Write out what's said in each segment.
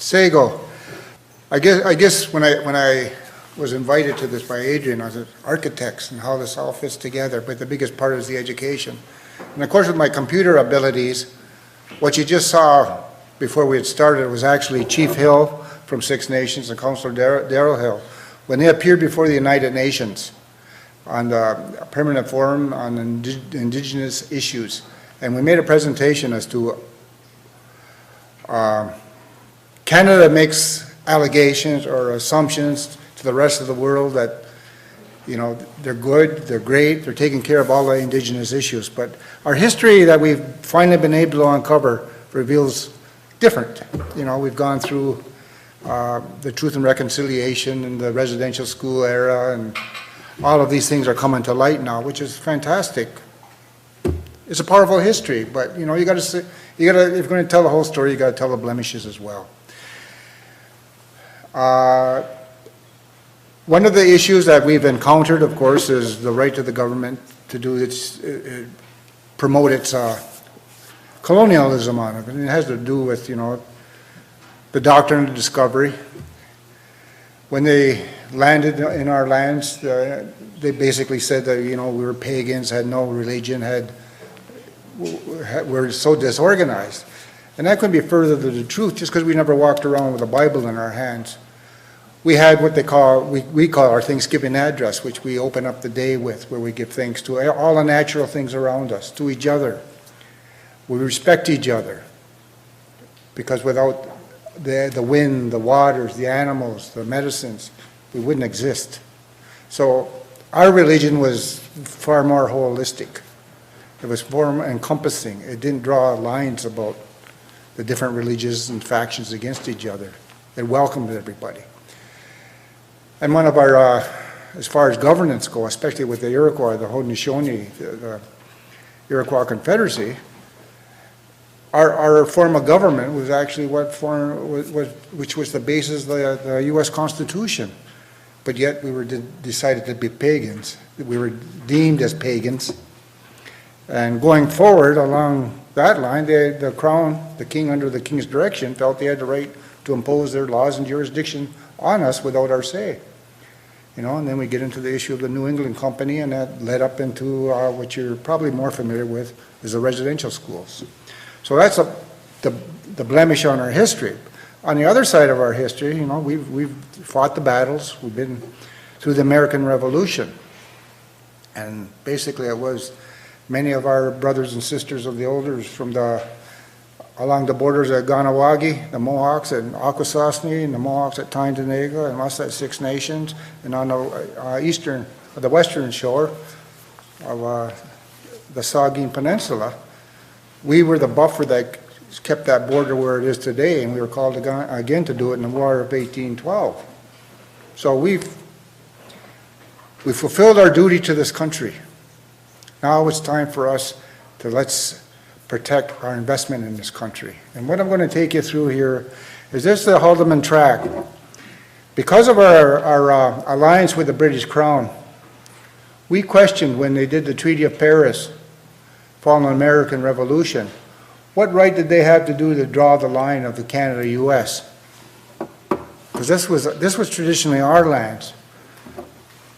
Sago. I guess when I was invited to this by Adrian, I was architects and how this all fits together, but the biggest part is the education. And of course with my computer abilities, what you just saw before we had started was actually Chief Hill from Six Nations and Councillor Darrell Hill, when they appeared before the United Nations on the Permanent Forum on Indigenous Issues. And we made a presentation as to Canada makes allegations or assumptions to the rest of the world that, you know, they're good, they're great, they're taking care of all the Indigenous issues. But our history that we've finally been able to uncover reveals different. You know, we've gone through the Truth and Reconciliation and the residential school era, and all of these things are coming to light now, which is fantastic. It's a powerful history, but you know, you got to say, if you're going to tell the whole story, you got to tell the blemishes as well. One of the issues that we've encountered, of course, is the right of the government to do its, promote its colonialism on it. And it has to do with, you know, the doctrine of discovery. When they landed in our lands, they basically said that, you know, we were pagans, had no religion, were so disorganized. And that couldn't be further to the truth, just because we never walked around with a Bible in our hands. We had what they call, we call our Thanksgiving address, which we open up the day with, where we give thanks to all the natural things around us, to each other. We respect each other, because without the wind, the waters, the animals, the medicines, we wouldn't exist. So our religion was far more holistic. It was more encompassing. It didn't draw lines about the different religions and factions against each other. It welcomed everybody. And one of our, as far as governance go, especially with the Iroquois, the Haudenosaunee, the Iroquois Confederacy, our form of government was actually which was the basis of the U.S. Constitution. But yet we were decided to be pagans. We were deemed as pagans. And going forward along that line, the Crown, the King under the King's direction, felt they had the right to impose their laws and jurisdiction on us without our say. You know, and then we get into the issue of the New England Company, and that led up into what you're probably more familiar with is the residential schools. So that's the blemish on our history. On the other side of our history, you know, we've fought the battles. We've been through the American Revolution. And basically it was many of our brothers and sisters of the elders from along the borders at Ganawagi, the Mohawks at Akwesasne, and the Mohawks at Tyendinaga, and us at Six Nations, and on the western shore of the Saugeen Peninsula, we were the buffer that kept that border where it is today, and we were called again to do it in the War of 1812. So we fulfilled our duty to this country. Now it's time for us to let's protect our investment in this country. And what I'm going to take you through here is this: the Haldimand Treaty. Because of our alliance with the British Crown, we questioned when they did the Treaty of Paris following the American Revolution, what right did they have to draw the line of the Canada-US? Because this was traditionally our lands.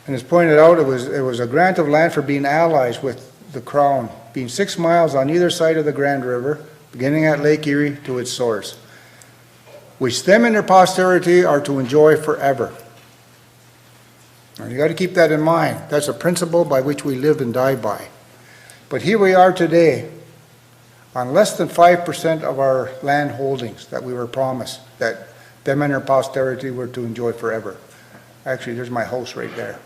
And as pointed out, it was a grant of land for being allies with the Crown, being 6 miles on either side of the Grand River, beginning at Lake Erie to its source, which them and their posterity are to enjoy forever. Now, you got to keep that in mind. That's a principle by which we live and die by. But here we are today on less than 5% of our land holdings that we were promised that them and their posterity were to enjoy forever. Actually, there's my house right there.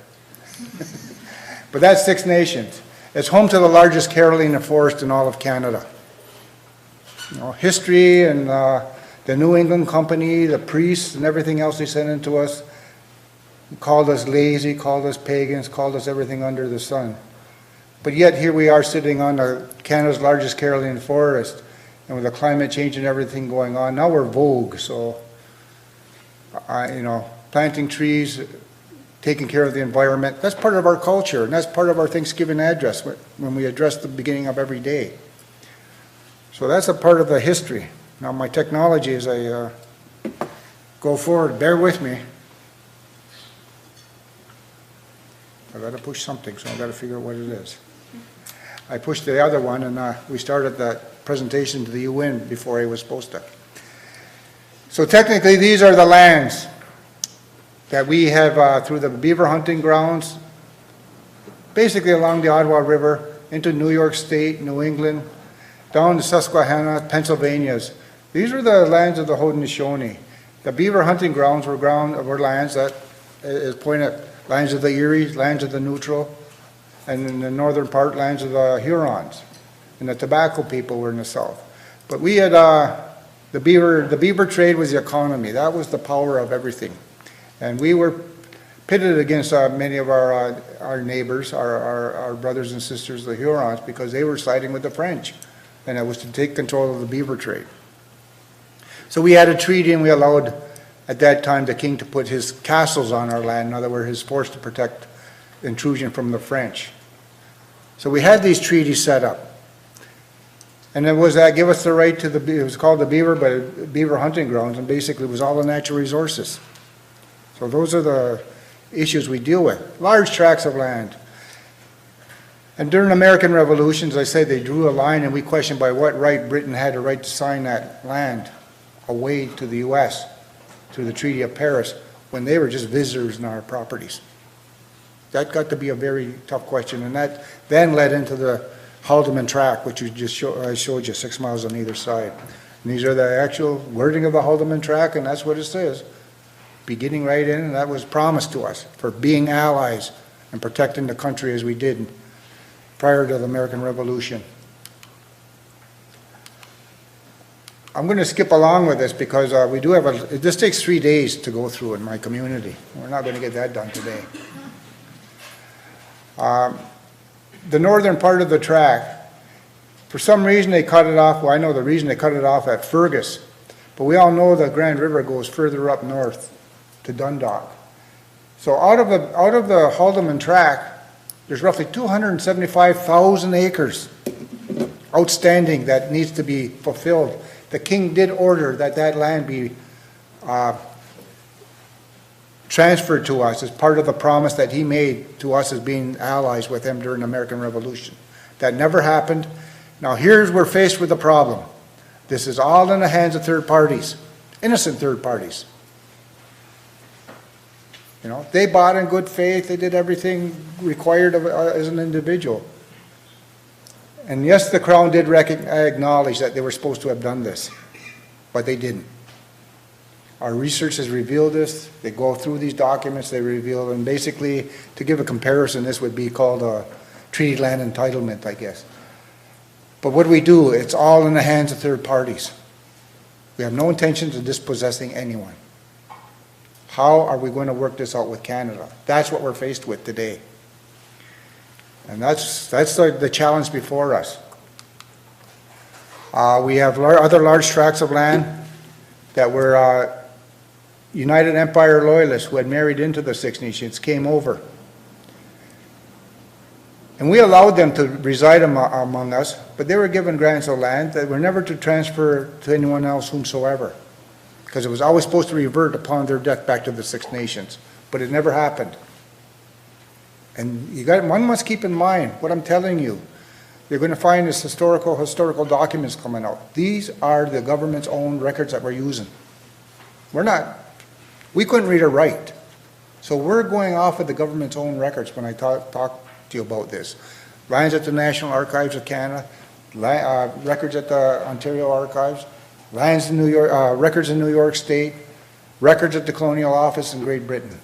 But that's Six Nations. It's home to the largest Carolina forest in all of Canada. You know, history and the New England Company, the priests and everything else they sent into us, called us lazy, called us pagans, called us everything under the sun. But yet here we are sitting on Canada's largest Carolina forest, and with the climate change and everything going on, now we're vogue. So, you know, planting trees, taking care of the environment, that's part of our culture, and that's part of our Thanksgiving address when we address the beginning of every day. So that's a part of the history. Now my technology, as I go forward. Bear with me. I gotta push something, so I gotta figure out what it is. I pushed the other one, and we started that presentation to the UN before I was supposed to. So technically, these are the lands that we have through the beaver hunting grounds, basically along the Ottawa River, into New York State, New England, down to Susquehanna, Pennsylvania's. These are the lands of the Haudenosaunee. The beaver hunting grounds were lands that is pointed lands of the Erie, lands of the Neutral, and in the northern part, lands of the Hurons. And the tobacco people were in the south. But we had the beaver trade was the economy. That was the power of everything. And we were pitted against many of our neighbors, our brothers and sisters, the Hurons, because they were siding with the French. And it was to take control of the beaver trade. So we had a treaty, and we allowed, at that time, the king to put his castles on our land. In other words, his force to protect intrusion from the French. So we had these treaties set up. And it was that give us the right to it was called the beaver hunting grounds, and basically it was all the natural resources. So those are the issues we deal with. Large tracts of land. And during the American Revolution, as I say, they drew a line, and we questioned by what right Britain had a right to sign that land away to the U.S. through the Treaty of Paris, when they were just visitors in our properties. That got to be a very tough question, and that then led into the Haldimand Tract, which I showed you, 6 miles on either side. And these are the actual wording of the Haldimand Tract, and that's what it says. Beginning right in, and that was promised to us for being allies and protecting the country as we did prior to the American Revolution. I'm going to skip along with this because we do have this takes 3 days to go through in my community. We're not going to get that done today. The northern part of the tract, for some reason they cut it off. Well, I know the reason they cut it off at Fergus, but we all know the Grand River goes further up north to Dundalk. So out of the Haldimand Tract, there's roughly 275,000 acres outstanding that needs to be fulfilled. The king did order that that land be transferred to us as part of the promise that he made to us as being allies with him during the American Revolution. That never happened. Now we're faced with the problem. This is all in the hands of third parties, innocent third parties. You know, they bought in good faith, they did everything required of as an individual. And yes, the Crown did acknowledge that they were supposed to have done this, but they didn't. Our research has revealed this. They go through these documents, they reveal, and basically, to give a comparison, this would be called a treaty land entitlement, I guess. But what do we do? It's all in the hands of third parties. We have no intentions of dispossessing anyone. How are we going to work this out with Canada? That's what we're faced with today. And that's the challenge before us. We have other large tracts of land that were United Empire Loyalists who had married into the Six Nations came over. And we allowed them to reside among us, but they were given grants of land that were never to transfer to anyone else whomsoever, because it was always supposed to revert upon their death back to the Six Nations, but it never happened. And one must keep in mind what I'm telling you. You're going to find this historical documents coming out. These are the government's own records that we're using. We couldn't read or write. So we're going off of the government's own records when I talk to you about this. Lands at the National Archives of Canada, records at the Ontario Archives, lands in New York, records in New York State, records at the Colonial Office in Great Britain.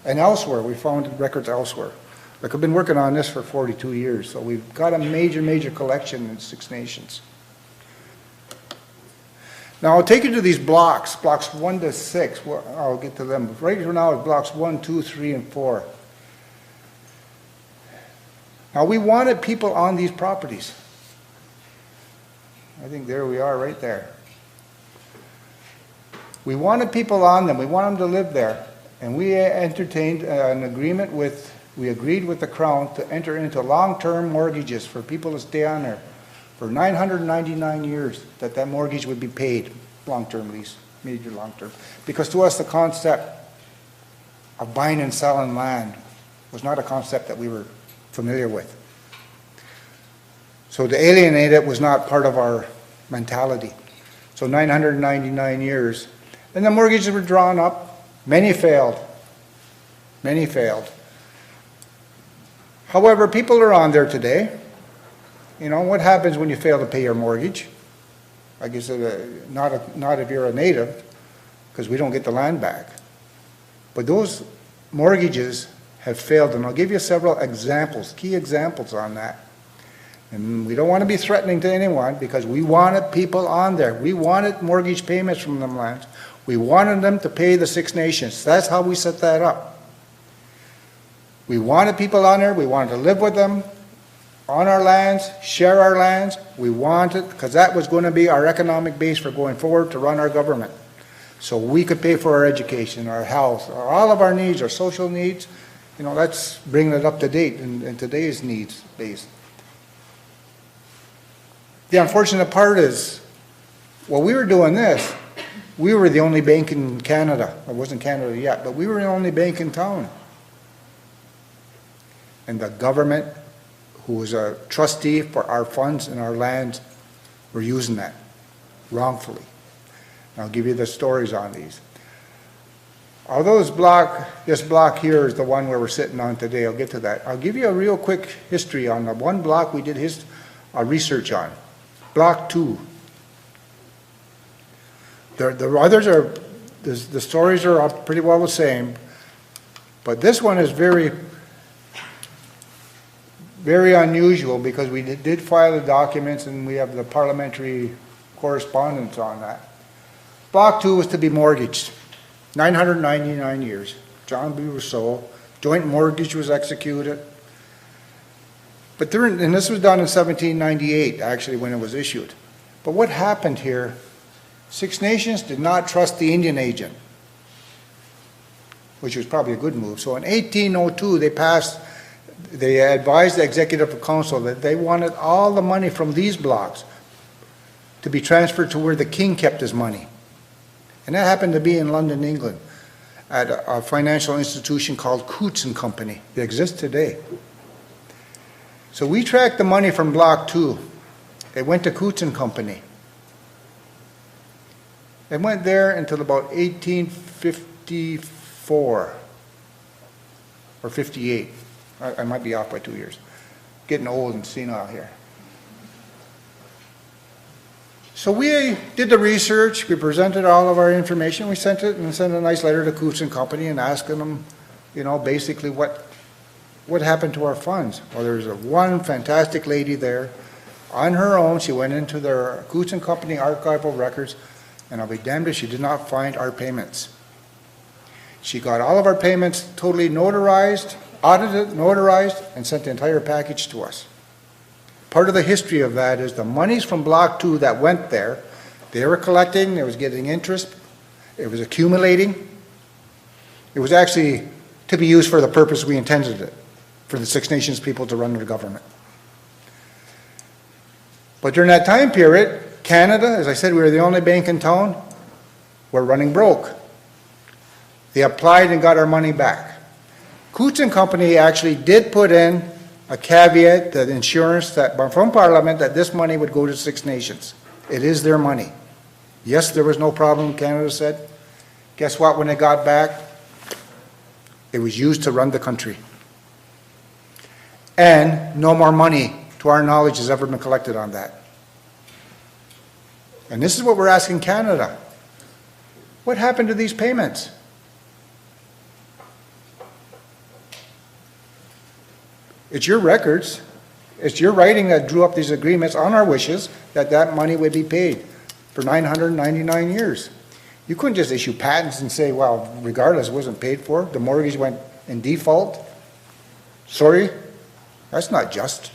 And elsewhere, we found records elsewhere. Like, I've been working on this for 42 years, so we've got a major collection in Six Nations. Now, I'll take you to these blocks 1 to 6. Well, I'll get to them. Right now, it's blocks 1, 2, 3, and 4. Now, we wanted people on these properties. I think there we are, right there. We wanted people on them. We want them to live there. And we entertained an agreement we agreed with the Crown to enter into long-term mortgages for people to stay on there for 999 years, that mortgage would be paid, long-term lease. major long-term. Because to us, the concept of buying and selling land was not a concept that we were familiar with. So to alienate it was not part of our mentality. So 999 years. And the mortgages were drawn up. Many failed. Many failed. However, people are on there today. You know, what happens when you fail to pay your mortgage? I guess not if you're a native, because we don't get the land back. But those mortgages have failed, and I'll give you several examples, key examples on that. And we don't want to be threatening to anyone, because we wanted people on there. We wanted mortgage payments from them lands. We wanted them to pay the Six Nations. That's how we set that up. We wanted people on there. We wanted to live with them on our lands, share our lands. We wanted, because that was going to be our economic base for going forward to run our government. So we could pay for our education, our health, all of our needs, our social needs. You know, let's bring it up to date in today's needs base. The unfortunate part is, while we were doing this, we were the only bank in Canada. It wasn't Canada yet, but we were the only bank in town. And the government, who was a trustee for our funds and our lands, were using that wrongfully. And I'll give you the stories on these. Although this block here is the one where we're sitting on today, I'll get to that. I'll give you a real quick history on the one block we did research on. Block 2. The others are, the stories are pretty well the same, but this one is very, very unusual because we did file the documents and we have the parliamentary correspondence on that. Block 2 was to be mortgaged, 999 years. John B. Rousseau, joint mortgage was executed. But and this was done in 1798, actually, when it was issued. But what happened here, Six Nations did not trust the Indian agent, which was probably a good move. So in 1802, they advised the Executive Council that they wanted all the money from these blocks to be transferred to where the king kept his money. And that happened to be in London, England, at a financial institution called Coutts and Company. They exist today. So we tracked the money from Block 2. It went to Coutts and Company. It went there until about 1854 or 58. I might be off by 2 years. Getting old and senile here. So we did the research. We presented all of our information. We sent it and sent a nice letter to Coutts and Company and asking them, you know, basically what happened to our funds. Well, there's one fantastic lady there. On her own, she went into their Coutts and Company archival records, and I'll be damned if she did not find our payments. She got all of our payments totally notarized, audited, notarized, and sent the entire package to us. Part of the history of that is the monies from Block 2 that went there, they were collecting, it was getting interest, it was accumulating. It was actually to be used for the purpose we intended it, for the Six Nations people to run their government. But during that time period, Canada, as I said, we were the only bank in town, were running broke. They applied and got our money back. Coutts and Company actually did put in a caveat, that insurance from Parliament, that this money would go to Six Nations. It is their money. Yes, there was no problem, Canada said. Guess what, when they got back? It was used to run the country. And no more money, to our knowledge, has ever been collected on that. And this is what we're asking Canada. What happened to these payments? It's your records. It's your writing that drew up these agreements on our wishes that that money would be paid for 999 years. You couldn't just issue patents and say, well, regardless, it wasn't paid for. The mortgage went in default. Sorry, that's not just.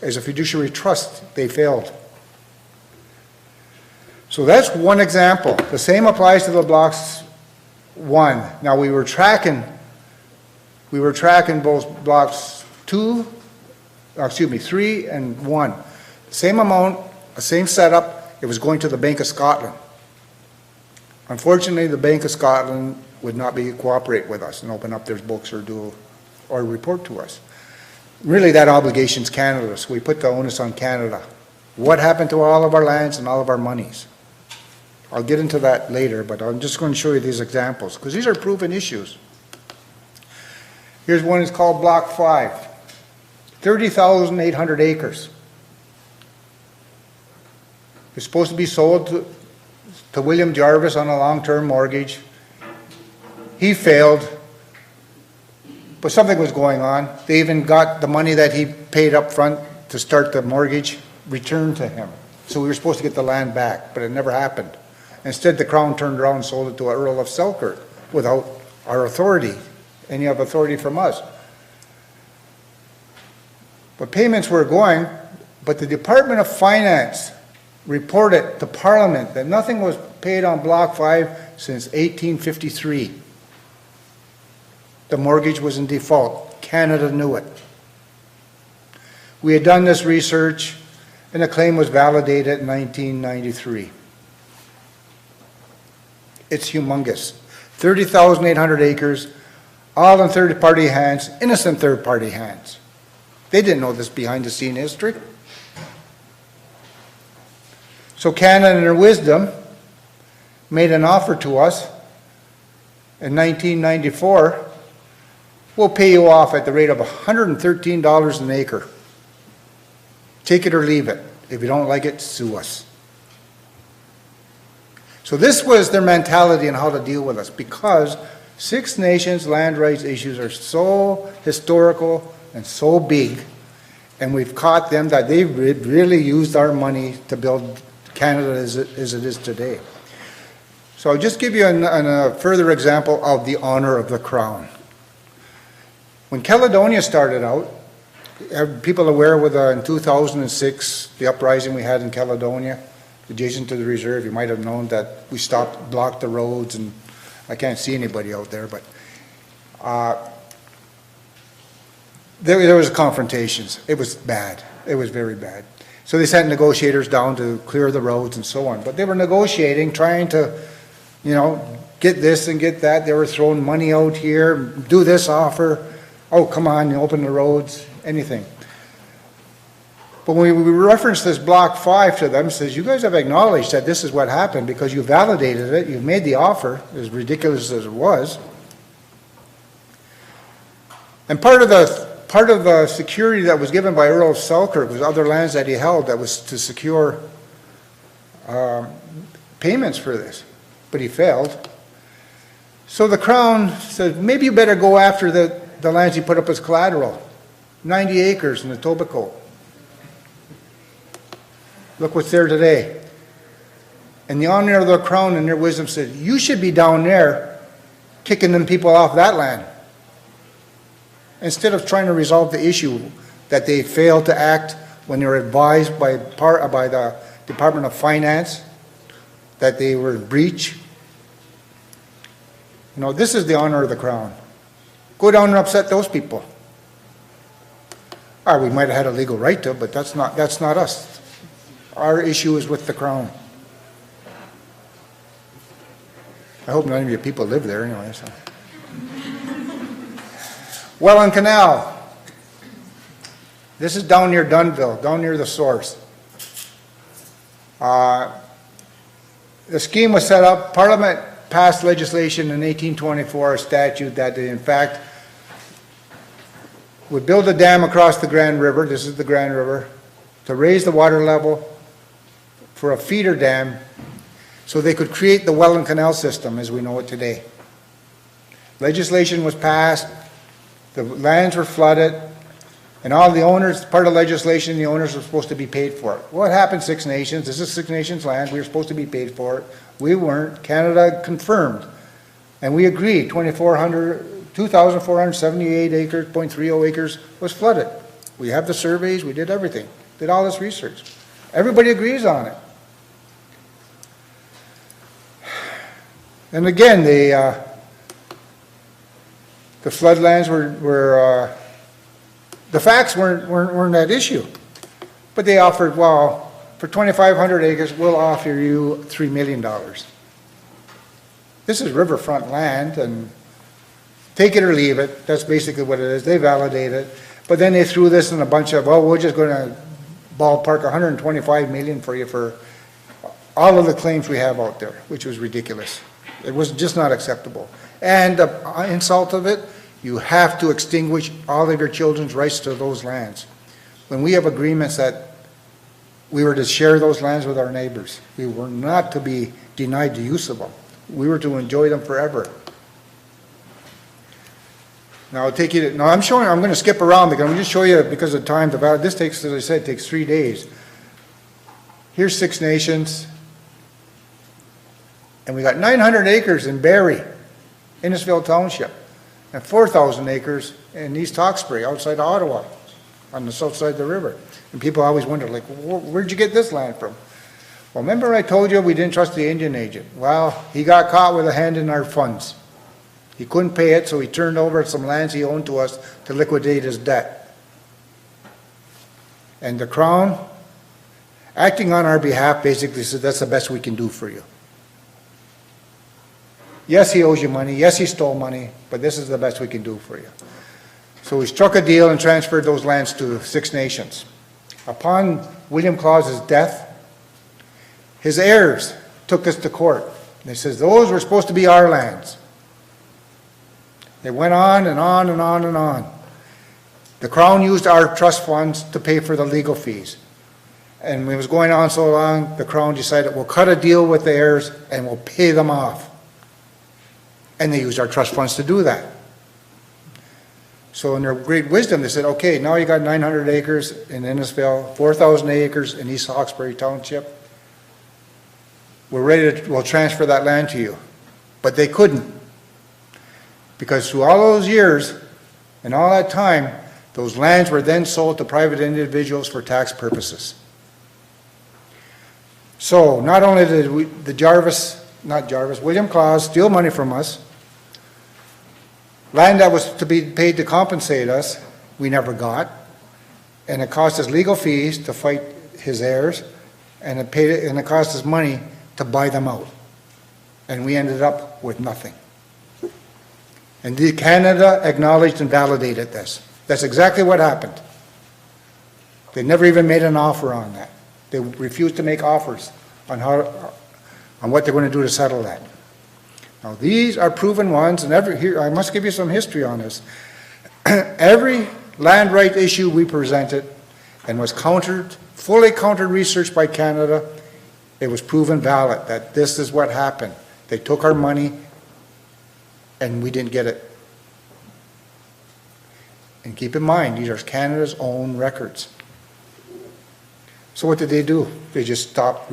As a fiduciary trust, they failed. So that's one example. The same applies to the blocks 1. Now we were tracking both blocks 3 and 1. Same amount, same setup. It was going to the Bank of Scotland. Unfortunately, the Bank of Scotland would not cooperate with us and open up their books or report to us. Really, that obligation's Canada, so we put the onus on Canada. What happened to all of our lands and all of our monies? I'll get into that later, but I'm just going to show you these examples, because these are proven issues. Here's one, it's called Block 5, 30,800 acres. It's supposed to be sold to William Jarvis on a long-term mortgage. He failed, but something was going on. They even got the money that he paid up front to start the mortgage returned to him. So we were supposed to get the land back, but it never happened. Instead, the Crown turned around and sold it to an Earl of Selkirk without our authority, any of authority from us. But payments were going, but the Department of Finance reported to Parliament that nothing was paid on Block 5 since 1853. The mortgage was in default. Canada knew it. We had done this research, and the claim was validated in 1993. It's humongous. 30,800 acres, all in third-party hands, innocent third-party hands. They didn't know this behind-the-scene history. So Canada, in their wisdom, made an offer to us in 1994. We'll pay you off at the rate of $113 an acre. Take it or leave it. If you don't like it, sue us. So this was their mentality on how to deal with us, because Six Nations land rights issues are so historical and so big, and we've caught them that they've really used our money to build Canada as it is today. So I'll just give you a further example of the honor of the Crown. When Caledonia started out, are people aware with in 2006, the uprising we had in Caledonia, adjacent to the reserve? You might have known that we blocked the roads, and I can't see anybody out there, but there was confrontations. It was bad. It was very bad. So they sent negotiators down to clear the roads and so on. But they were negotiating, trying to, get this and get that. They were throwing money out here, do this offer. Oh, come on, open the roads, anything. But when we referenced this Block 5 to them, it says, you guys have acknowledged that this is what happened because you validated it, you've made the offer, as ridiculous as it was. And part of the security that was given by Earl of Selkirk was other lands that he held that was to secure payments for this, but he failed. So the Crown said, maybe you better go after the lands he put up as collateral, 90 acres in the Etobicoke. Look what's there today. And the honor of the Crown in their wisdom said, you should be down there kicking them people off that land, instead of trying to resolve the issue that they failed to act when they were advised by the Department of Finance that they were in breach. This is the honor of the Crown. Go down and upset those people. We might have had a legal right to, but that's not us. Our issue is with the Crown. I hope none of you people live there anyway. So. Welland Canal. This is down near Dunnville, down near the source. The scheme was set up. Parliament passed legislation in 1824, a statute that they, in fact, would build a dam across the Grand River. This is the Grand River, to raise the water level for a feeder dam so they could create the Welland Canal system as we know it today. Legislation was passed. The lands were flooded, and all the owners, part of legislation, the owners were supposed to be paid for it. What happened, Six Nations? This is Six Nations land. We were supposed to be paid for it. We weren't. Canada confirmed, and we agreed 2,478 acres, 0.30 acres was flooded. We have the surveys. We did everything. Did all this research. Everybody agrees on it. And again, the floodlands were the facts weren't that issue, but they offered, well, for 2,500 acres, we'll offer you $3 million. This is riverfront land, and take it or leave it. That's basically what it is. They validate it. But then they threw this in a bunch of, well, we're just going to ballpark 125 million for you for all of the claims we have out there, which was ridiculous. It was just not acceptable. And the insult of it, you have to extinguish all of your children's rights to those lands. When we have agreements that we were to share those lands with our neighbors, we were not to be denied the use of them. We were to enjoy them forever. Now I'll take you to, now I'm going to skip around because I'm going to show you because of time. This takes, as I said, takes 3 days. Here's Six Nations. And we got 900 acres in Barrie, Innisfil Township, and 4,000 acres in East Hawkesbury, outside of Ottawa, on the south side of the river. And people always wonder, like, where'd you get this land from? Well, remember I told you we didn't trust the Indian agent? Well, he got caught with a hand in our funds. He couldn't pay it, so he turned over some lands he owned to us to liquidate his debt. And the Crown, acting on our behalf, basically said, that's the best we can do for you. Yes, he owes you money. Yes, he stole money, but this is the best we can do for you. So we struck a deal and transferred those lands to Six Nations. Upon William Claus's death, his heirs took us to court. They says, those were supposed to be our lands. They went on and on and on and on. The Crown used our trust funds to pay for the legal fees. And when it was going on so long, the Crown decided, we'll cut a deal with the heirs and we'll pay them off. And they used our trust funds to do that. So in their great wisdom, they said, okay, now you got 900 acres in Innisfil, 4,000 acres in East Hawkesbury Township. We'll transfer that land to you. But they couldn't. Because through all those years and all that time, those lands were then sold to private individuals for tax purposes. So not only did William Claus steal money from us, land that was to be paid to compensate us, we never got. And it cost us legal fees to fight his heirs, and it cost us money to buy them out. And we ended up with nothing. And Canada acknowledged and validated this. That's exactly what happened. They never even made an offer on that. They refused to make offers on what they're going to do to settle that. Now these are proven ones, and here I must give you some history on this. Every land right issue we presented and was fully countered research by Canada, it was proven valid that this is what happened. They took our money and we didn't get it. And keep in mind, these are Canada's own records. So what did they do? They just stopped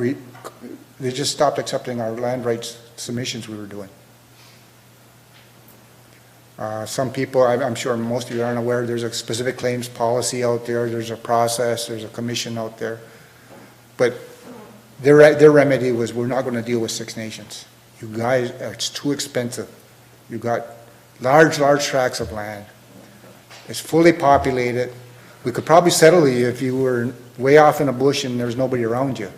accepting our land rights submissions we were doing. Some people, I'm sure most of you aren't aware, there's a specific claims policy out there, there's a process, there's a commission out there. But their remedy was, we're not going to deal with Six Nations. You guys, it's too expensive. You've got large tracts of land. It's fully populated. We could probably settle you if you were way off in a bush and there's nobody around you.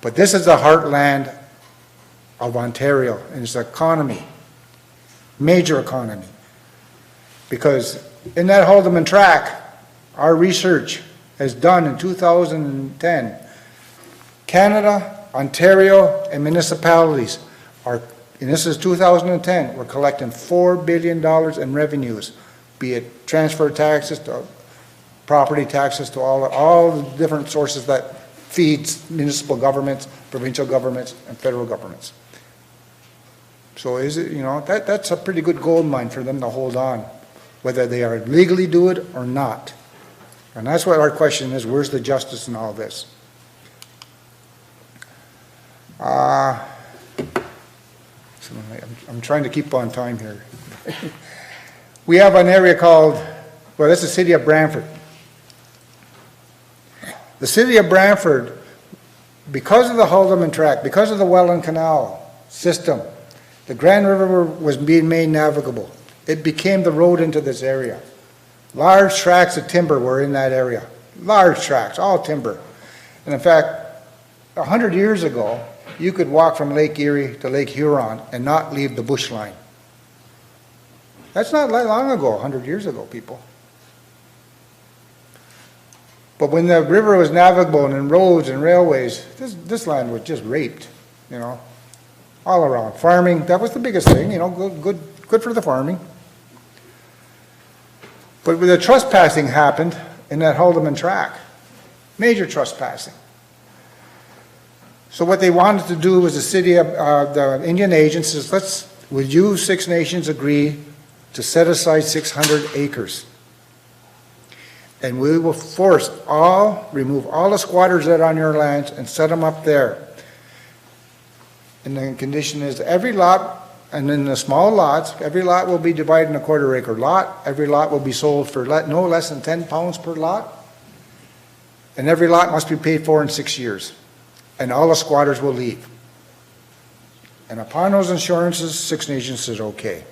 But this is the heartland of Ontario, and it's economy, major economy. Because in that Haldimand tract, our research has done in 2010, Canada, Ontario, and municipalities are, and this is 2010, we're collecting $4 billion in revenues, be it transfer taxes to property taxes to all the different sources that feeds municipal governments, provincial governments, and federal governments. So is it, that's a pretty good gold mine for them to hold on, whether they are legally do it or not. And that's what our question is, where's the justice in all this? I'm trying to keep on time here. We have an area called, well, that's the city of Brantford. The city of Brantford, because of the Haldimand tract, because of the Welland Canal system, the Grand River was being made navigable. It became the road into this area. Large tracts of timber were in that area. Large tracts, all timber. And in fact, 100 years ago, you could walk from Lake Erie to Lake Huron and not leave the bush line. That's not that long ago, 100 years ago, people. But when the river was navigable and in roads and railways, this land was just raped, you know, all around. Farming, that was the biggest thing, you know, good for the farming. But when the trespassing happened in that Haldimand track, major trespassing. So what they wanted to do was the city of the Indian agents says, would you Six Nations agree to set aside 600 acres? And we will remove all the squatters that are on your lands and set them up there. And the condition is every lot, and in the small lots, every lot will be divided in a quarter-acre lot. Every lot will be sold for no less than 10 pounds per lot. And every lot must be paid for in 6 years. And all the squatters will leave. And upon those assurances, Six Nations said, okay.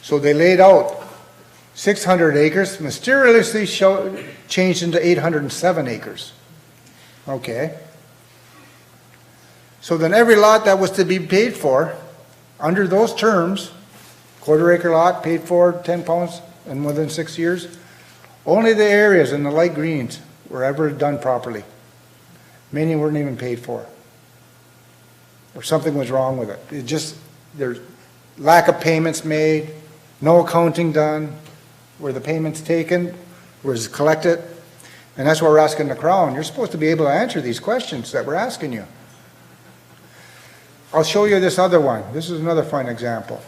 So they laid out 600 acres, mysteriously changed into 807 acres. Okay. So then every lot that was to be paid for, under those terms, quarter-acre lot paid for 10 pounds and within 6 years, only the areas in the light greens were ever done properly. Many weren't even paid for. Or something was wrong with it. There's lack of payments made, no accounting done, where the payments taken, was collected. And that's what we're asking the Crown. You're supposed to be able to answer these questions that we're asking you. I'll show you this other one. This is another fun example.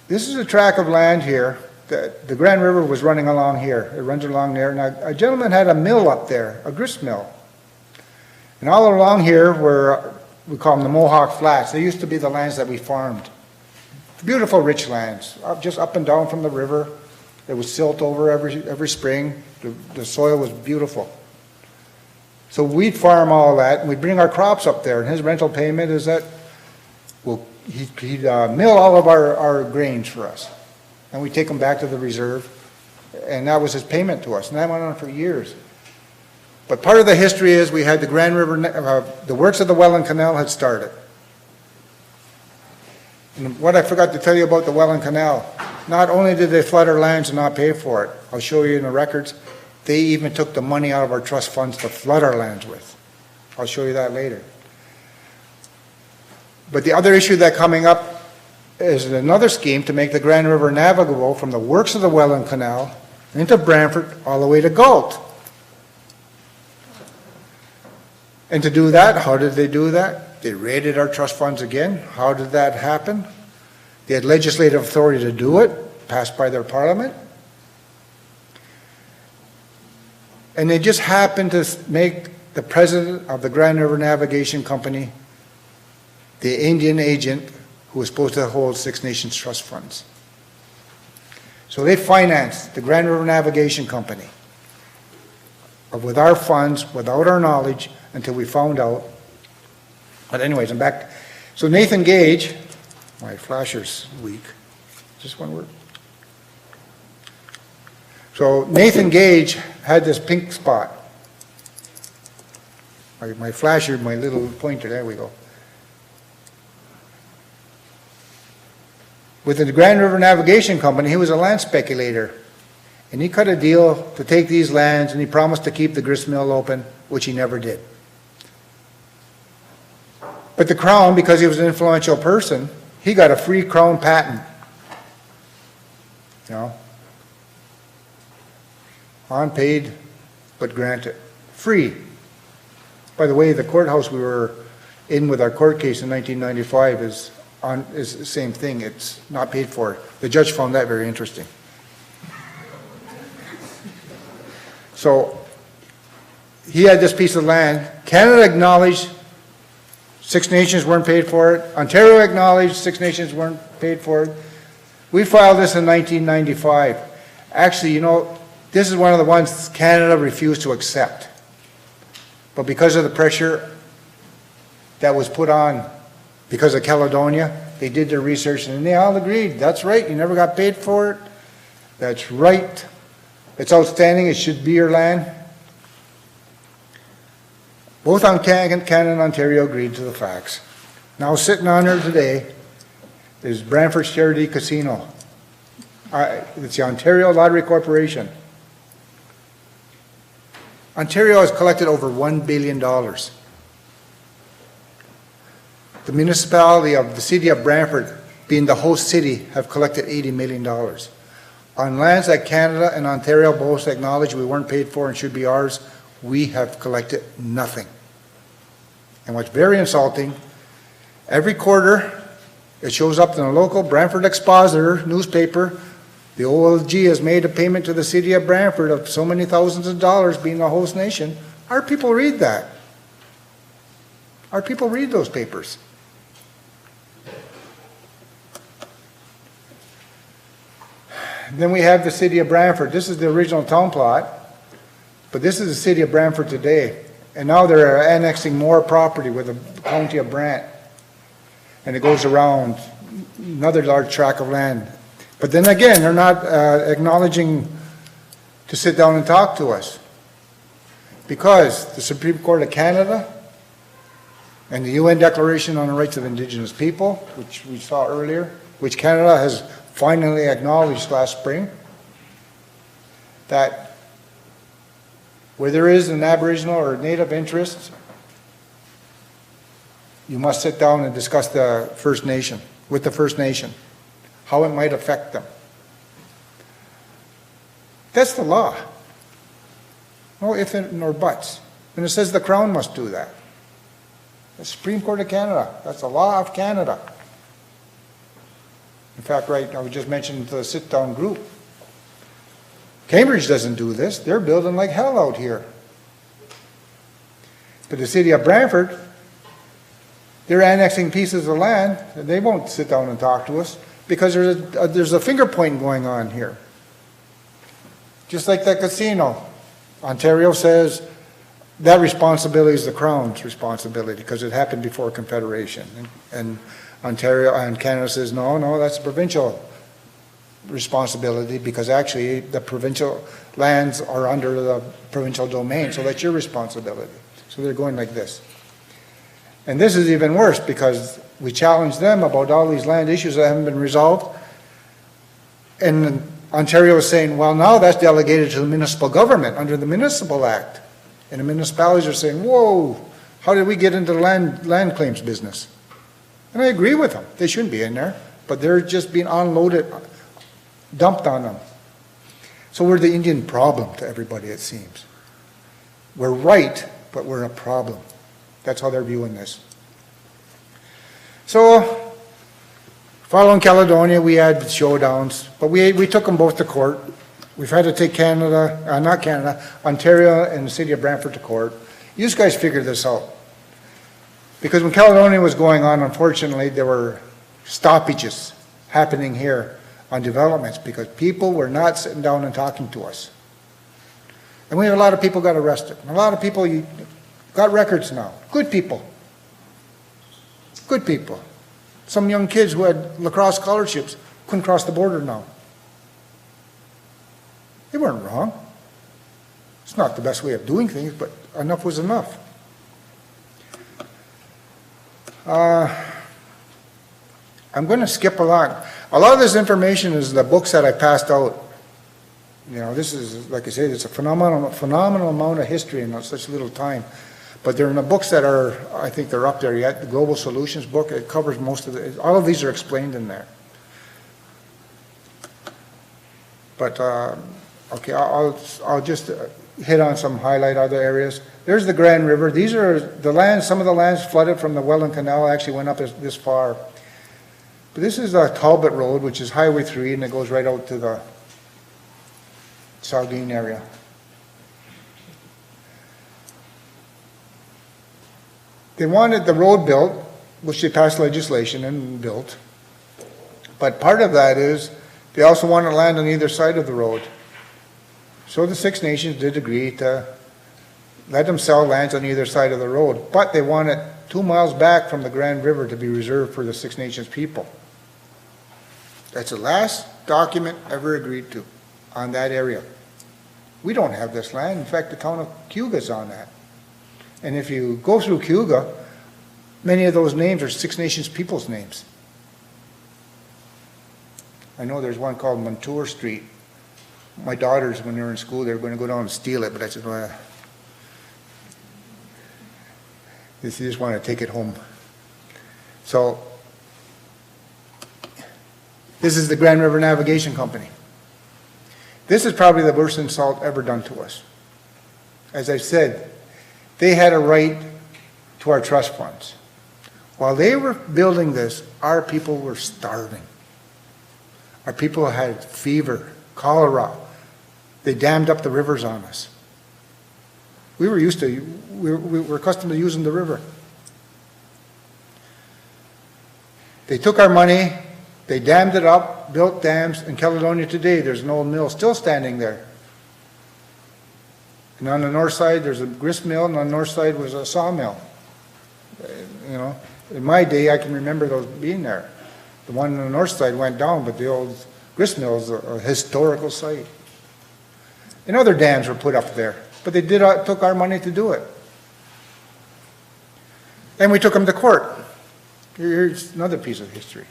This is a tract of land here. The Grand River was running along here. It runs along there. Now, a gentleman had a mill up there, a grist mill. And all along here were, we call them the Mohawk Flats. They used to be the lands that we farmed. Beautiful, rich lands, just up and down from the river. There was silt over every spring. The soil was beautiful. So we'd farm all that, and we'd bring our crops up there. And his rental payment is that he'd mill all of our grains for us. And we'd take them back to the reserve. And that was his payment to us. And that went on for years. But part of the history is we had the Grand River, the works of the Welland Canal had started. And what I forgot to tell you about the Welland Canal, not only did they flood our lands and not pay for it, I'll show you in the records, they even took the money out of our trust funds to flood our lands with. I'll show you that later. But the other issue that coming up is another scheme to make the Grand River navigable from the works of the Welland Canal into Brantford all the way to Galt. And to do that, how did they do that? They raided our trust funds again. How did that happen? They had legislative authority to do it, passed by their parliament. And they just happened to make the president of the Grand River Navigation Company the Indian agent who was supposed to hold Six Nations trust funds. So they financed the Grand River Navigation Company with our funds, without our knowledge, until we found out. But anyways, I'm back. So Nathan Gage, my flasher's weak. Just one word. So Nathan Gage had this pink spot. My flasher, my little pointer, there we go. With the Grand River Navigation Company, he was a land speculator. And he cut a deal to take these lands, and he promised to keep the grist mill open, which he never did. But the Crown, because he was an influential person, he got a free Crown patent. You know? Unpaid, but granted. Free. By the way, the courthouse we were in with our court case in 1995 is the same thing. It's not paid for. The judge found that very interesting. So he had this piece of land. Canada acknowledged Six Nations weren't paid for it. Ontario acknowledged Six Nations weren't paid for it. We filed this in 1995. Actually, you know, this is one of the ones Canada refused to accept. But because of the pressure that was put on because of Caledonia, they did their research and they all agreed. That's right, you never got paid for it. That's right. It's outstanding, it should be your land. Both on Canada and Ontario agreed to the facts. Now sitting on there today is Brantford Charity Casino. It's the Ontario Lottery Corporation. Ontario has collected over $1 billion. The municipality of the city of Brantford, being the host city, have collected $80 million. On lands that Canada and Ontario both acknowledge we weren't paid for and should be ours, we have collected nothing. And what's very insulting, every quarter it shows up in the local Brantford Expositor newspaper, the OLG has made a payment to the city of Brantford of so many thousands of dollars being a host nation. Our people read that. Our people read those papers. Then we have the city of Brantford. This is the original town plot, but this is the city of Brantford today. And now they're annexing more property with the county of Brant. And it goes around another large tract of land. But then again, they're not acknowledging to sit down and talk to us. Because the Supreme Court of Canada and the UN Declaration on the Rights of Indigenous People, which we saw earlier, which Canada has finally acknowledged last spring, that where there is an Aboriginal or Native interest, you must sit down and discuss the First Nation, with the First Nation, how it might affect them. That's the law. No ifs nor buts. And it says the Crown must do that. The Supreme Court of Canada, that's the law of Canada. In fact, right, I was just mentioning the sit-down group. Cambridge doesn't do this. They're building like hell out here. But the city of Brantford, they're annexing pieces of land, and they won't sit down and talk to us because there's a finger pointing going on here. Just like that casino. Ontario says that responsibility is the Crown's responsibility because it happened before Confederation. And Ontario and Canada says, no, that's a provincial responsibility because actually the provincial lands are under the provincial domain, so that's your responsibility. So they're going like this. And this is even worse because we challenged them about all these land issues that haven't been resolved. And Ontario is saying, well, now that's delegated to the municipal government under the Municipal Act. And the municipalities are saying, whoa, how did we get into the land claims business? And I agree with them. They shouldn't be in there, but they're just being unloaded, dumped on them. So we're the Indian problem to everybody, it seems. We're right, but we're a problem. That's how they're viewing this. So, following Caledonia, we had showdowns, but we took them both to court. We've had to take Ontario and the city of Brantford to court. You guys figured this out. Because when Caledonia was going on, unfortunately, there were stoppages happening here on developments because people were not sitting down and talking to us. And we have a lot of people got arrested. A lot of people got records now. Good people. Good people. Some young kids who had lacrosse scholarships couldn't cross the border now. They weren't wrong. It's not the best way of doing things, but enough was enough. I'm going to skip along. A lot of this information is the books that I passed out. You know, this is, like I said, it's a phenomenal amount of history in such little time. But they're in the books that are, I think they're up there yet. The Global Solutions book, it covers most of it. All of these are explained in there. But, okay, I'll just hit on some highlight other areas. There's the Grand River. These are the lands, some of the lands flooded from the Welland Canal actually went up this far. But this is the Talbot Road, which is Highway 3, and it goes right out to the Saugeen area. They wanted the road built, which they passed legislation and built. But part of that is they also wanted land on either side of the road. So the Six Nations did agree to let them sell lands on either side of the road, but they wanted 2 miles back from the Grand River to be reserved for the Six Nations people. That's the last document ever agreed to on that area. We don't have this land. In fact, the town of Cayuga's on that. And if you go through Cayuga, many of those names are Six Nations peoples' names. I know there's one called Monture Street. My daughters, when they were in school, they were going to go down and steal it, but I said, well, you just want to take it home. So, this is the Grand River Navigation Company. This is probably the worst insult ever done to us. As I said, they had a right to our trust funds. While they were building this, our people were starving. Our people had fever, cholera. They dammed up the rivers on us. We were accustomed to using the river. They took our money, they dammed it up, built dams. In Caledonia today, there's an old mill still standing there. And on the north side, there's a grist mill, and on the north side was a sawmill. You know, in my day, I can remember those being there. The one on the north side went down, but the old grist mill is a historical site. And other dams were put up there, but they took our money to do it. And we took them to court. Here's another piece of history.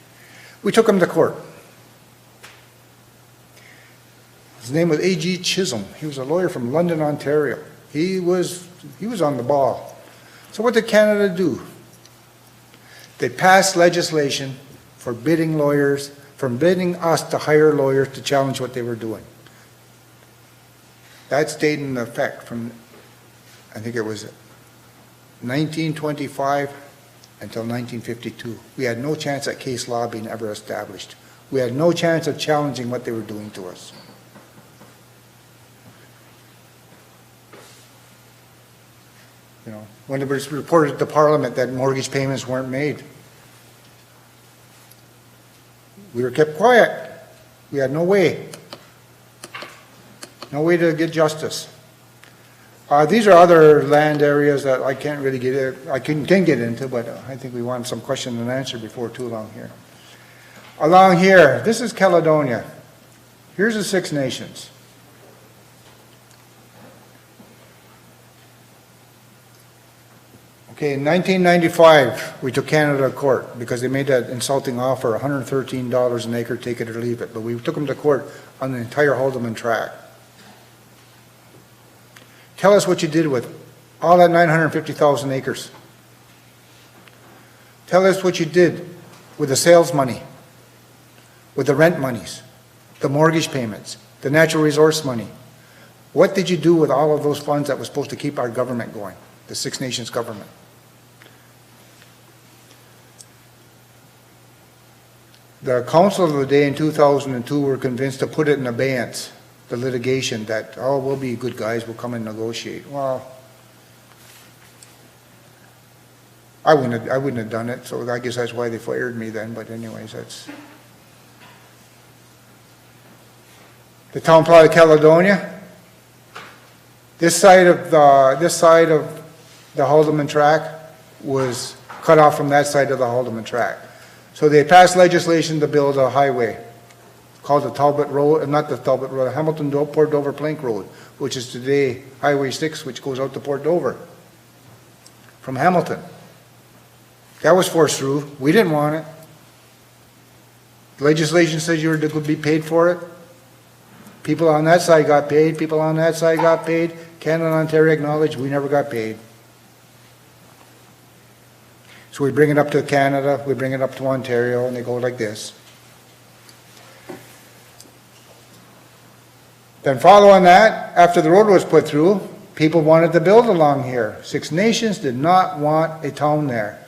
We took him to court. His name was A.G. Chisholm. He was a lawyer from London, Ontario. He was on the ball. So what did Canada do? They passed legislation forbidding us to hire lawyers to challenge what they were doing. That stayed in effect from, I think it was 1925 until 1952. We had no chance at case law being ever established. We had no chance of challenging what they were doing to us. You know, when it was reported to Parliament that mortgage payments weren't made, we were kept quiet. We had no way to get justice. These are other land areas that I can't really can get into, but I think we want some question and answer before too long here. Along here, this is Caledonia. Here's the Six Nations. Okay, in 1995, we took Canada to court because they made that insulting offer, $113 an acre, take it or leave it. But we took them to court on the entire Haldimand tract. Tell us what you did with all that 950,000 acres. Tell us what you did with the sales money, with the rent monies, the mortgage payments, the natural resource money. What did you do with all of those funds that was supposed to keep our government going, the Six Nations government? The council of the day in 2002 were convinced to put it in abeyance, the litigation, that, oh, we'll be good guys, we'll come and negotiate. Well, I wouldn't have done it, so I guess that's why they fired me then, but anyways, that's... The town plot of Caledonia, this side of the Haldimand tract was cut off from that side of the Haldimand tract. So they passed legislation to build a highway called the Talbot Road, not the Talbot Road, Hamilton Port Dover Plank Road, which is today Highway 6, which goes out to Port Dover from Hamilton. That was forced through. We didn't want it. The legislation says you could be paid for it. People on that side got paid. People on that side got paid. Canada and Ontario acknowledged we never got paid. So we bring it up to Canada, we bring it up to Ontario, and they go like this. Then following that, after the road was put through, people wanted to build along here. Six Nations did not want a town there.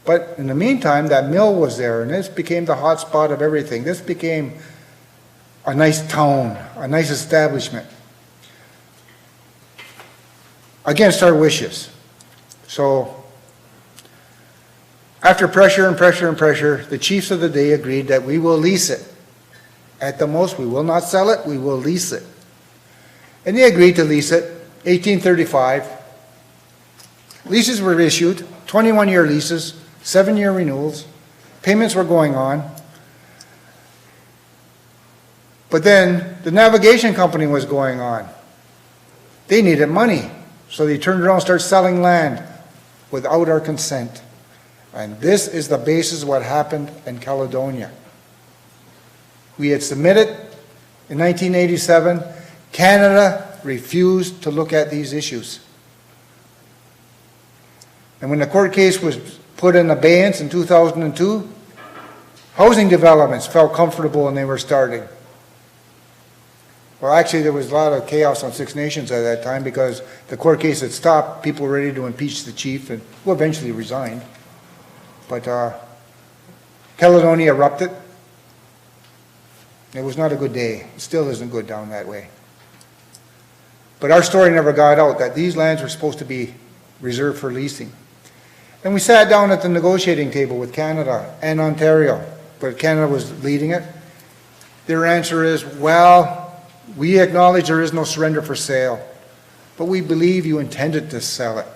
But in the meantime, that mill was there, and this became the hot spot of everything. This became a nice town, a nice establishment, against our wishes. So, after pressure and pressure and pressure, the chiefs of the day agreed that we will lease it. At the most, we will not sell it, we will lease it. And they agreed to lease it, 1835. Leases were issued, 21-year leases, 7-year renewals. Payments were going on. But then the navigation company was going on. They needed money. So they turned around and started selling land without our consent. And this is the basis of what happened in Caledonia. We had submitted in 1987. Canada refused to look at these issues. And when the court case was put in abeyance in 2002, housing developments felt comfortable and they were starting. Well, actually, there was a lot of chaos on Six Nations at that time because the court case had stopped. People were ready to impeach the chief, and who eventually resigned. But Caledonia erupted. It was not a good day. It still isn't good down that way. But our story never got out that these lands were supposed to be reserved for leasing. And we sat down at the negotiating table with Canada and Ontario, but Canada was leading it. Their answer is, well, we acknowledge there is no surrender for sale, but we believe you intended to sell it.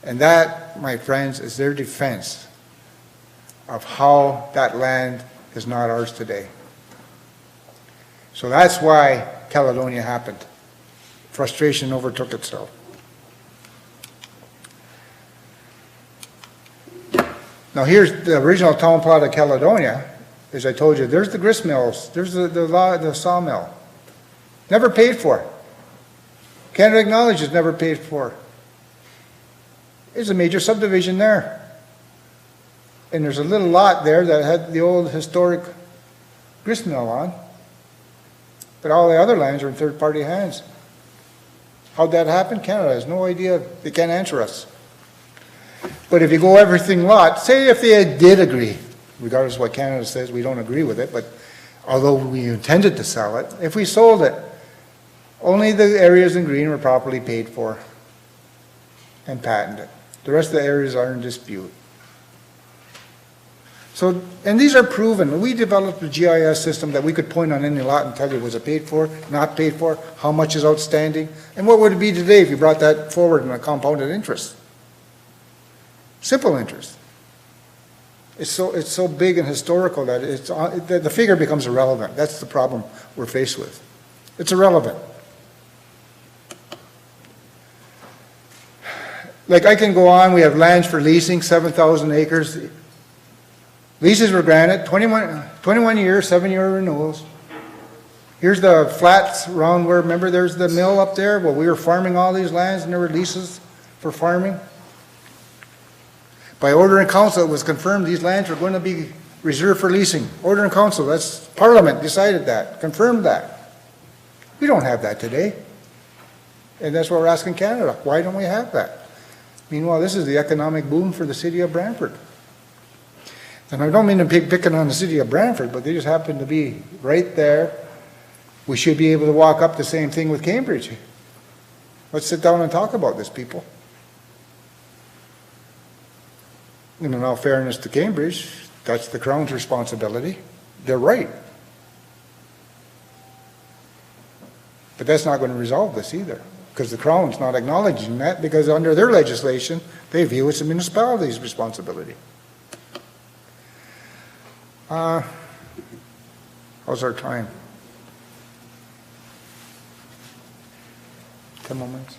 And that, my friends, is their defense of how that land is not ours today. So that's why Caledonia happened. Frustration overtook itself. Now here's the original town plot of Caledonia. As I told you, there's the grist mills, there's the sawmill. Never paid for. Canada acknowledges never paid for. There's a major subdivision there. And there's a little lot there that had the old historic grist mill on. But all the other lands are in third-party hands. How'd that happen? Canada has no idea. They can't answer us. But if you go everything lot, say if they did agree, regardless of what Canada says, we don't agree with it, but although we intended to sell it, if we sold it, only the areas in green were properly paid for and patented. The rest of the areas are in dispute. So, and these are proven. We developed a GIS system that we could point on any lot and tell you was it paid for, not paid for, how much is outstanding, and what would it be today if you brought that forward in a compounded interest? Simple interest. It's so big and historical that the figure becomes irrelevant. That's the problem we're faced with. It's irrelevant. Like I can go on, we have lands for leasing, 7,000 acres. Leases were granted, 21 years, 7-year renewals. Here's the flats around where, remember there's the mill up there? Well, we were farming all these lands and there were leases for farming. By order in council, it was confirmed these lands were going to be reserved for leasing. Order in council, that's Parliament decided that, confirmed that. We don't have that today. And that's what we're asking Canada. Why don't we have that? Meanwhile, this is the economic boom for the city of Brantford. And I don't mean to be picking on the city of Brantford, but they just happen to be right there. We should be able to walk up the same thing with Cambridge. Let's sit down and talk about this, people. And in all fairness to Cambridge, that's the Crown's responsibility. They're right. But that's not going to resolve this either, because the Crown's not acknowledging that, because under their legislation, they view it's a municipality's responsibility. How's our time? 10 more minutes?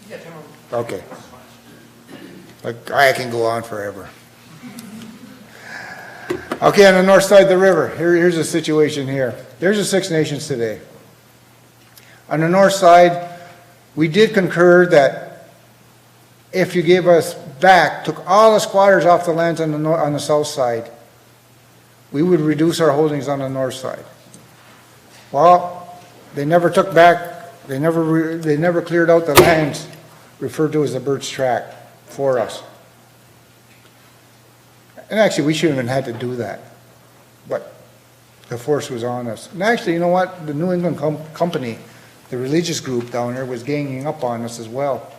Yeah, 10 more. Okay. Like, I can go on forever. Okay, on the north side of the river, here's the situation here. There's the Six Nations today. On the north side, we did concur that if you gave us back, took all the squatters off the lands on the south side, we would reduce our holdings on the north side. Well, they never took back, they never cleared out the lands referred to as the Birch Tract for us. And actually, we shouldn't have had to do that. But the force was on us. And actually, you know what? The New England Company, the religious group down there, was ganging up on us as well.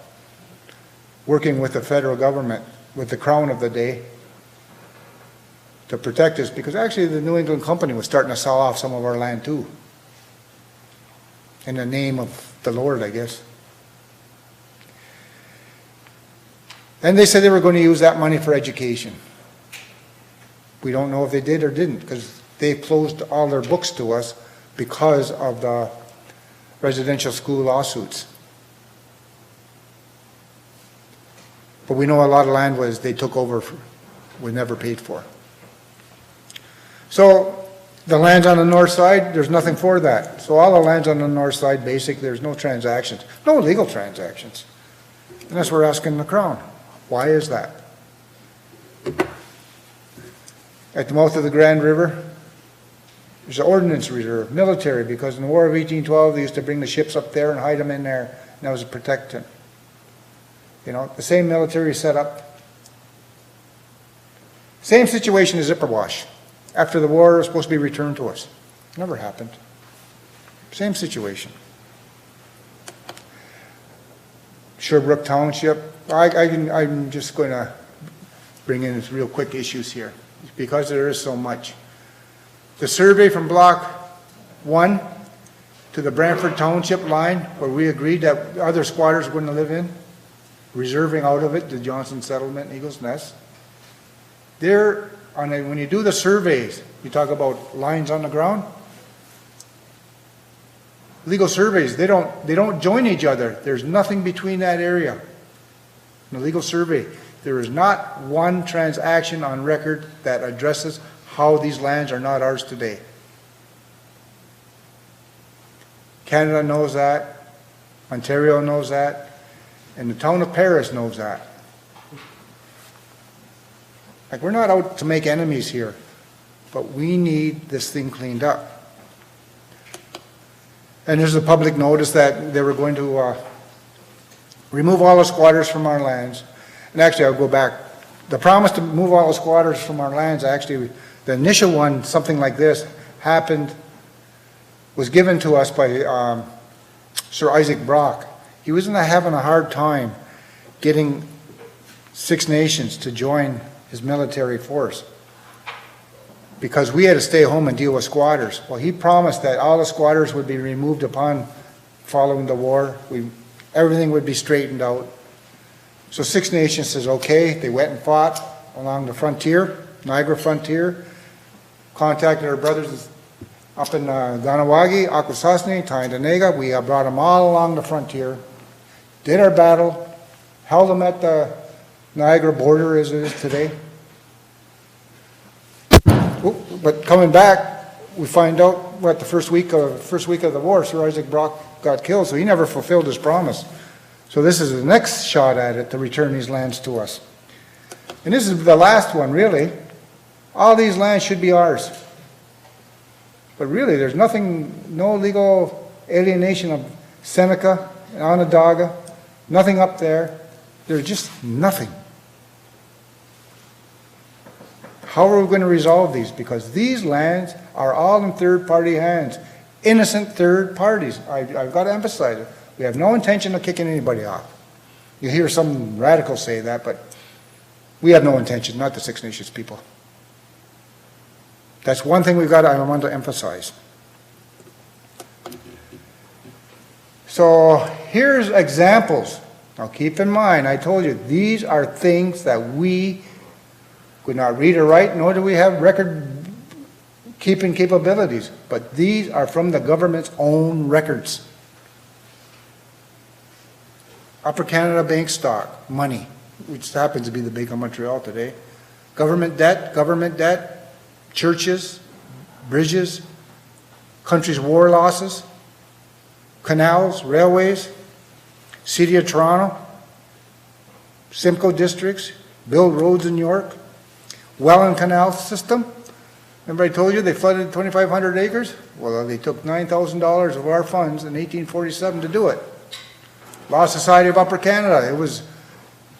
Working with the federal government, with the Crown of the day, to protect us, because actually the New England Company was starting to sell off some of our land too. In the name of the Lord, I guess. And they said they were going to use that money for education. We don't know if they did or didn't, because they closed all their books to us because of the residential school lawsuits. But we know a lot of land they took over, was never paid for. So the lands on the north side, there's nothing for that. So all the lands on the north side, there's no transactions, no legal transactions. And that's what we're asking the Crown. Why is that? At the mouth of the Grand River, there's an ordnance reserve, military, because in the War of 1812, they used to bring the ships up there and hide them in there, and that was to protect them. You know, the same military setup. Same situation as Ipperwash. After the war, it was supposed to be returned to us. Never happened. Same situation. Sherbrooke Township. I'm just going to bring in real quick issues here because there is so much. The survey from Block 1 to the Brantford Township line, where we agreed that other squatters wouldn't live in, reserving out of it the Johnson Settlement, Eagles Nest. When you do the surveys, you talk about lines on the ground. Legal surveys, they don't join each other. There's nothing between that area. In the legal survey, there is not one transaction on record that addresses how these lands are not ours today. Canada knows that, Ontario knows that, and the town of Paris knows that. Like, we're not out to make enemies here, but we need this thing cleaned up. And there's a public notice that they were going to remove all the squatters from our lands. And actually, I'll go back. The promise to move all the squatters from our lands, actually, the initial one, something like this, was given to us by Sir Isaac Brock. He was having a hard time getting Six Nations to join his military force because we had to stay home and deal with squatters. Well, he promised that all the squatters would be removed upon following the war. Everything would be straightened out. So Six Nations says, okay. They went and fought along the frontier, Niagara frontier, contacted our brothers up in Ganawagi, Akwesasne, Tyendinaga. We brought them all along the frontier, did our battle, held them at the Niagara border as it is today. But coming back, we find out what the first week of the war, Sir Isaac Brock got killed, so he never fulfilled his promise. So this is the next shot at it to return these lands to us. And this is the last one, really. All these lands should be ours. But really, there's no legal alienation of Seneca and Onondaga, nothing up there. There's just nothing. How are we going to resolve these? Because these lands are all in third-party hands, innocent third parties. I've got to emphasize it. We have no intention of kicking anybody off. You hear some radicals say that, but we have no intention, not the Six Nations people. That's one thing I want to emphasize. So here's examples. Now keep in mind, I told you, these are things that we could not read or write, nor do we have record-keeping capabilities. But these are from the government's own records. Upper Canada Bank stock, money, which happens to be the Bank of Montreal today. Government debt, churches, bridges, country's war losses, canals, railways, City of Toronto, Simcoe districts, build roads in York, Welland Canal system. Remember I told you they flooded 2,500 acres? Well, they took $9,000 of our funds in 1847 to do it. Law Society of Upper Canada, it was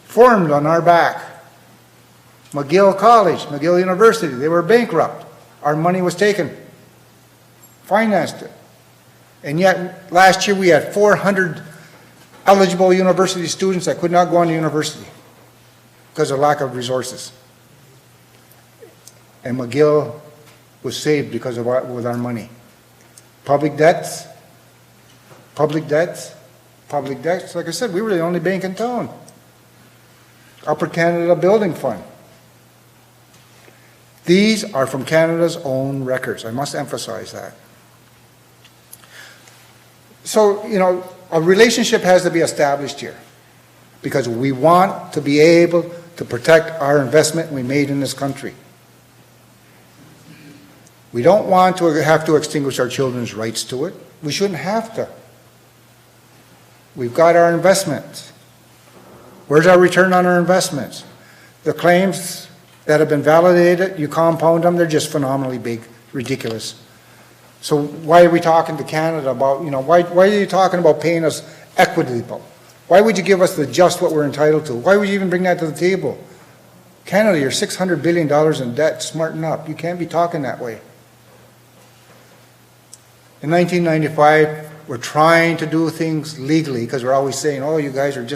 formed on our back. McGill College, McGill University, they were bankrupt. Our money was taken, financed it. And yet, last year we had 400 eligible university students that could not go on to university because of lack of resources. And McGill was saved because of with our money. Public debts, like I said, we were the only bank in town. Upper Canada Building Fund. These are from Canada's own records. I must emphasize that. So, you know, a relationship has to be established here. because we want to be able to protect our investment we made in this country. We don't want to have to extinguish our children's rights to it. We shouldn't have to. We've got our investments. Where's our return on our investments? The claims that have been validated, you compound them, they're just phenomenally big, ridiculous. So why are we talking to Canada about, why are you talking about paying us equitable? Why would you give us just what we're entitled to? Why would you even bring that to the table? Canada, you're $600 billion in debt, smarten up. You can't be talking that way. In 1995, we're trying to do things legally because we're always saying, oh, you guys are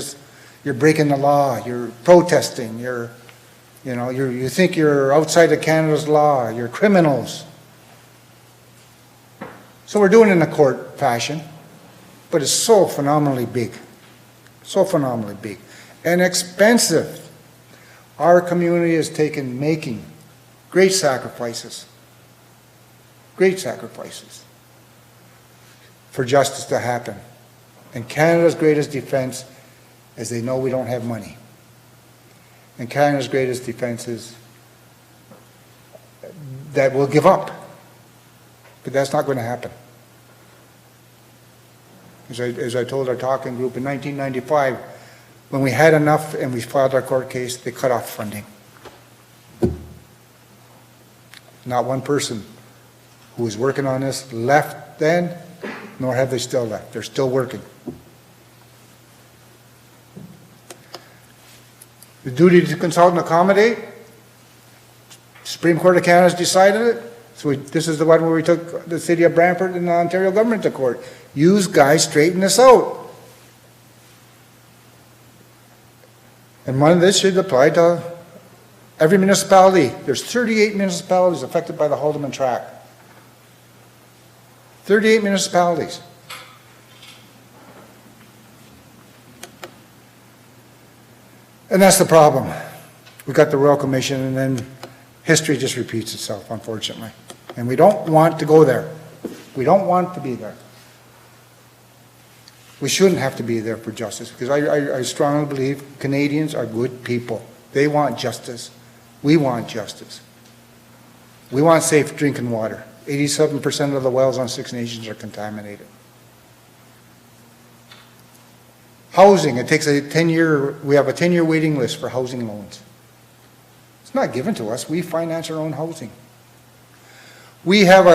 you're breaking the law, you're protesting, you think you're outside of Canada's law, you're criminals. So we're doing it in a court fashion, but it's so phenomenally big, and expensive. Our community has making great sacrifices for justice to happen. And Canada's greatest defense is they know we don't have money. And Canada's greatest defense is that we'll give up. But that's not going to happen. As I told our talking group in 1995, when we had enough and we filed our court case, they cut off funding. Not one person who was working on this left then, nor have they still left. They're still working. The duty to consult and accommodate, Supreme Court of Canada has decided it. So this is the one where we took the city of Brantford and the Ontario government to court. You guys straighten this out. And one of this should apply to every municipality. There's 38 municipalities affected by the Haldimand Treaty. 38 municipalities. And that's the problem. We got the Royal Commission, and then history just repeats itself, unfortunately. And we don't want to go there. We don't want to be there. We shouldn't have to be there for justice, because I strongly believe Canadians are good people. They want justice. We want justice. We want safe drinking water. 87% of the wells on Six Nations are contaminated. Housing, it takes we have a 10-year waiting list for housing loans. It's not given to us. We finance our own housing. We have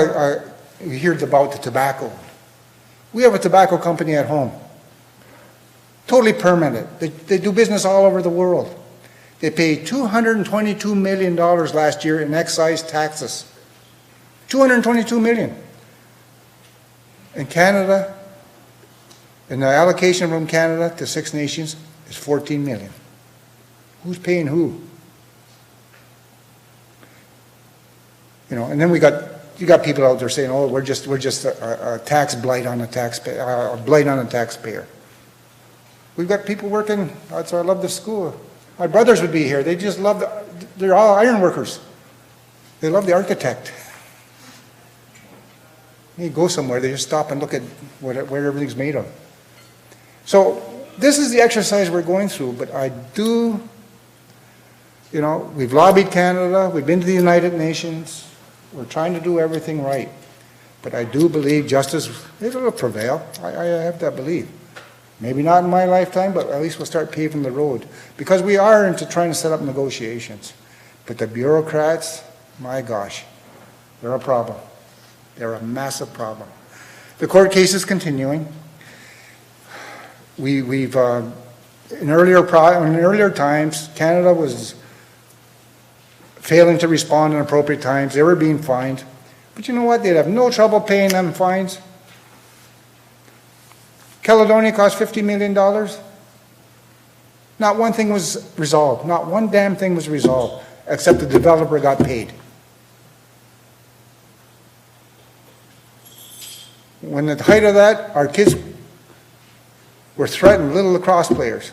you hear about the tobacco. We have a tobacco company at home. Totally permanent. They do business all over the world. They paid $222 million last year in excise taxes. $222 million. In Canada, and the allocation from Canada to Six Nations is $14 million. Who's paying who? And then you got people out there saying, "Oh, we're just a tax blight on the taxpayer, a blight on the taxpayer." We've got people working. That's why I love the school. My brothers would be here. They just love they're all iron workers. They love the architect. You go somewhere, they just stop and look at where everything's made of. So this is the exercise we're going through, but I do, we've lobbied Canada, we've been to the United Nations, we're trying to do everything right. But I do believe justice, it'll prevail. I have that belief. Maybe not in my lifetime, but at least we'll start paving the road. Because we are into trying to set up negotiations. But the bureaucrats, my gosh, they're a problem. They're a massive problem. The court case is continuing. We've in earlier times, Canada was failing to respond in appropriate times. They were being fined. But you know what? They'd have no trouble paying them fines. Caledonia cost $50 million. Not one thing was resolved. Not one damn thing was resolved, except the developer got paid. When at the height of that, our kids were threatened, little lacrosse players,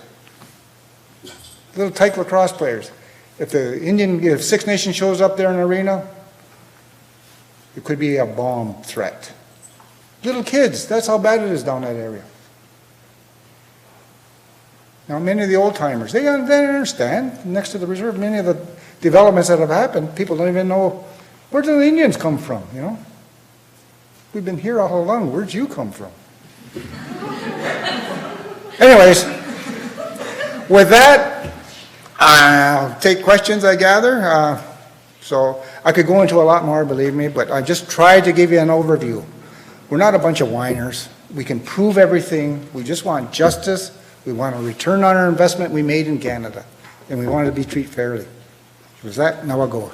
little tyke lacrosse players. If Six Nations shows up there in an arena, it could be a bomb threat. Little kids, that's how bad it is down that area. Now, many of the old timers, they understand, next to the reserve, many of the developments that have happened, people don't even know, where do the Indians come from, you know? We've been here all along, where'd you come from? Anyways, with that, I'll take questions, I gather. So I could go into a lot more, believe me, but I just tried to give you an overview. We're not a bunch of whiners. We can prove everything. We just want justice. We want a return on our investment we made in Canada, and we want it to be treated fairly. Was that? Now I'll go.